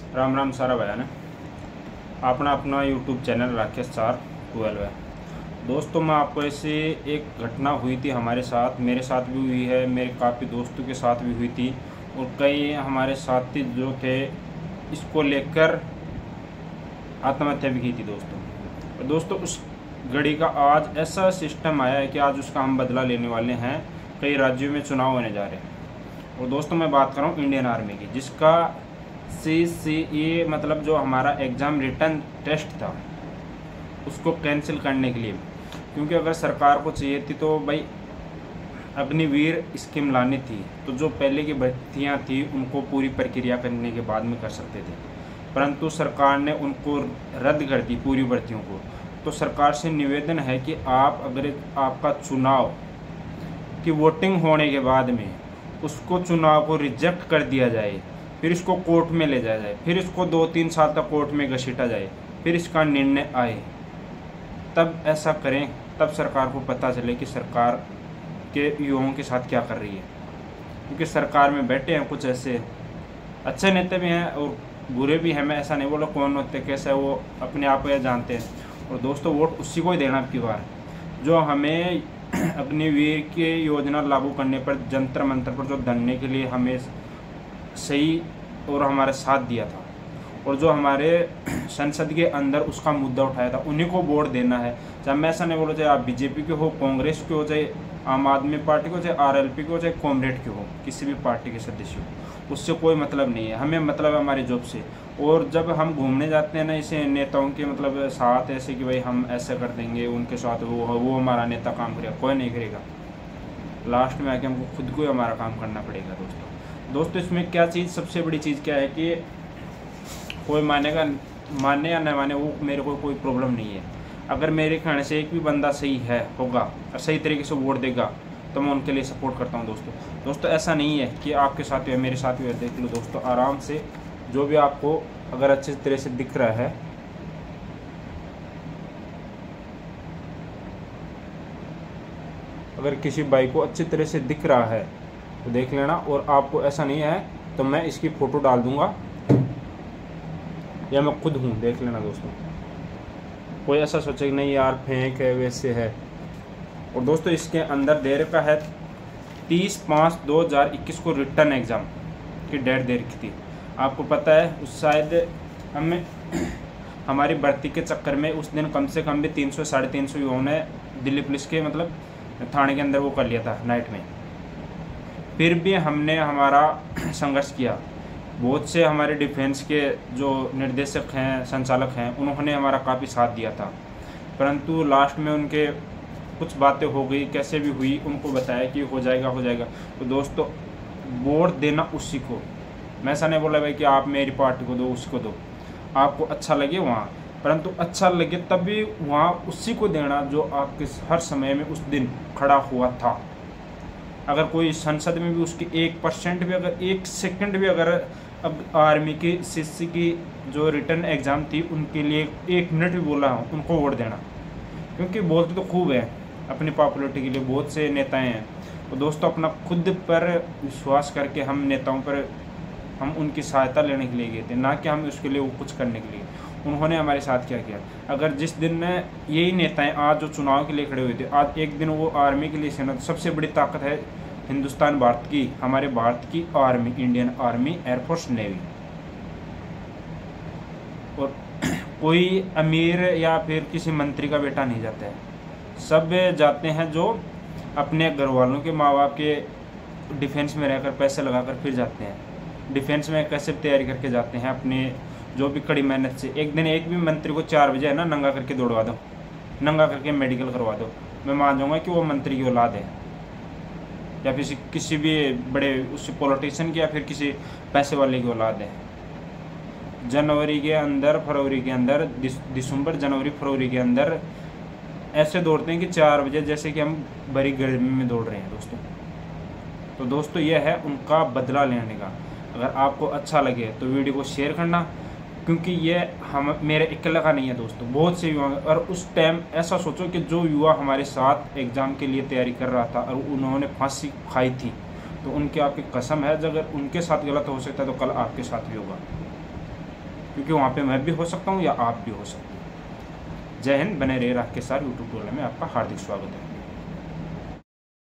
राम राम सारा भाई ने अपना अपना यूट्यूब चैनल राकेश 412 है। दोस्तों मैं आपको ऐसे एक घटना हुई थी हमारे साथ, मेरे साथ भी हुई है, मेरे काफ़ी दोस्तों के साथ भी हुई थी और कई हमारे साथी जो थे इसको लेकर आत्महत्या भी की थी दोस्तों। और दोस्तों उस घड़ी का आज ऐसा सिस्टम आया है कि आज उसका हम बदला लेने वाले हैं। कई राज्यों में चुनाव होने जा रहे हैं और दोस्तों मैं बात कर रहा हूँ इंडियन आर्मी की, जिसका CCE मतलब जो हमारा एग्ज़ाम रिटर्न टेस्ट था उसको कैंसिल करने के लिए, क्योंकि अगर सरकार को चाहिए थी तो भाई अग्निवीर स्कीम लानी थी, तो जो पहले की भर्तियाँ थी उनको पूरी प्रक्रिया करने के बाद में कर सकते थे, परंतु सरकार ने उनको रद्द कर दी पूरी भर्तियों को। तो सरकार से निवेदन है कि आप अगर आपका चुनाव की वोटिंग होने के बाद में उसको चुनाव को रिजेक्ट कर दिया जाए, फिर इसको कोर्ट में ले जाया जाए, फिर इसको 2-3 साल तक कोर्ट में घसीटा जाए, फिर इसका निर्णय आए, तब ऐसा करें, तब सरकार को पता चले कि सरकार के युवाओं के साथ क्या कर रही है। क्योंकि सरकार में बैठे हैं कुछ ऐसे अच्छे नेता भी हैं और बुरे भी हैं, मैं ऐसा नहीं बोला कौन होते कैसे है वो अपने आप को जानते हैं। और दोस्तों वोट उसी को ही देना अब की बार जो हमें अग्निवीर की योजना लागू करने पर जंतर मंतर पर जो धरने के लिए हमें सही और हमारा साथ दिया था और जो हमारे संसद के अंदर उसका मुद्दा उठाया था, उन्हीं को वोट देना है। चाहे मैं ऐसा नहीं बोलूँ चाहे आप बीजेपी के हो, कांग्रेस के हो, चाहे आम आदमी पार्टी को, चाहे RLP के हो, चाहे कॉमरेड के हो, किसी भी पार्टी के सदस्य हो, उससे कोई मतलब नहीं है। हमें मतलब है हमारे जॉब से। और जब हम घूमने जाते हैं ना इसे नेताओं के मतलब साथ ऐसे कि भाई हम ऐसा कर देंगे उनके साथ, वो हमारा नेता काम करेगा, कोई नहीं करेगा। लास्ट में आके हमको खुद को ही हमारा काम करना पड़ेगा दोस्तों। इसमें क्या चीज़ सबसे बड़ी चीज़ क्या है कि कोई माने या न माने वो मेरे को कोई प्रॉब्लम नहीं है। अगर मेरे कहने से एक भी बंदा सही है होगा और सही तरीके से वोट देगा तो मैं उनके लिए सपोर्ट करता हूँ दोस्तों। ऐसा नहीं है कि आपके साथ है मेरे साथ भी है, देख लो दोस्तों आराम से, जो भी आपको अगर अच्छे तरह से दिख रहा है, अगर किसी भाई को अच्छी तरह से दिख रहा है तो देख लेना। और आपको ऐसा नहीं है तो मैं इसकी फ़ोटो डाल दूंगा या मैं खुद हूँ, देख लेना दोस्तों। कोई ऐसा सोचे कि नहीं यार फेंक है वैसे है। और दोस्तों इसके अंदर दे रखा है 30/5/2021 को रिटर्न एग्ज़ाम की डेट दे रखी थी। आपको पता है उस शायद हमें हमारी भर्ती के चक्कर में उस दिन कम से कम भी 300-350 युवाओं ने दिल्ली पुलिस के मतलब थाने के अंदर वो कर लिया था नाइट में। फिर भी हमने हमारा संघर्ष किया। बहुत से हमारे डिफेंस के जो निर्देशक हैं, संचालक हैं, उन्होंने हमारा काफ़ी साथ दिया था, परंतु लास्ट में उनके कुछ बातें हो गई, कैसे भी हुई, उनको बताया कि हो जाएगा। तो दोस्तों वोट देना उसी को, मैं ऐसा नहीं बोला भाई कि आप मेरी पार्टी को दो उसको दो, आपको अच्छा लगे वहाँ, परंतु अच्छा लगे तब भी वहाँ उसी को देना जो आपके हर समय में उस दिन खड़ा हुआ था। अगर कोई संसद में भी उसकी 1% भी, अगर 1 सेकंड भी, अगर अब आर्मी की CC की जो रिटर्न एग्ज़ाम थी उनके लिए 1 मिनट भी बोला हो, उनको वोट देना। क्योंकि बोलते तो खूब है अपनी पॉपुलरिटी के लिए, बहुत से नेताएं हैं। तो दोस्तों अपना खुद पर विश्वास करके हम नेताओं पर हम उनकी सहायता लेने के लिए गए थे, ना कि हम उसके लिए वो कुछ करने के लिए। उन्होंने हमारे साथ क्या किया। अगर जिस दिन यही नेताएं आज जो चुनाव के लिए खड़े हुए थे, आज एक दिन वो आर्मी के लिए सेना, सबसे बड़ी ताकत है हिंदुस्तान भारत की, हमारे भारत की army, Indian army, air force, navy. और कोई अमीर या फिर किसी मंत्री का बेटा नहीं जाता है, सब जाते हैं जो अपने घर वालों के माँ बाप के डिफेंस में रहकर पैसे लगाकर फिर जाते हैं। डिफेंस में कैसे तैयारी करके जाते हैं अपने जो भी कड़ी मेहनत से। एक दिन एक भी मंत्री को 4 बजे है ना नंगा करके दौड़वा दो, नंगा करके मेडिकल करवा दो, मैं मान जाऊँगा कि वो मंत्री की औलाद है या फिर किसी भी बड़े उस पॉलिटिशियन की या फिर किसी पैसे वाले की औलाद है। जनवरी के अंदर, फरवरी के अंदर, दिसंबर, जनवरी, फरवरी के अंदर ऐसे दौड़ते हैं कि 4 बजे जैसे कि हम बड़ी गर्मी में दौड़ रहे हैं दोस्तों। तो दोस्तों यह है उनका बदला लेने का। अगर आपको अच्छा लगे तो वीडियो को शेयर करना, क्योंकि ये हम मेरे अकेला का नहीं है दोस्तों, बहुत से युवा। और उस टाइम ऐसा सोचो कि जो युवा हमारे साथ एग्ज़ाम के लिए तैयारी कर रहा था और उन्होंने फांसी खाई थी, तो उनकी आपकी कसम है अगर उनके साथ गलत हो सकता है तो कल आपके साथ भी होगा। क्योंकि वहाँ पे मैं भी हो सकता हूँ या आप भी हो सकते हो। जय हिंद, बने रहिए राकेश सर यूट्यूब चैनल में, आपका हार्दिक स्वागत है।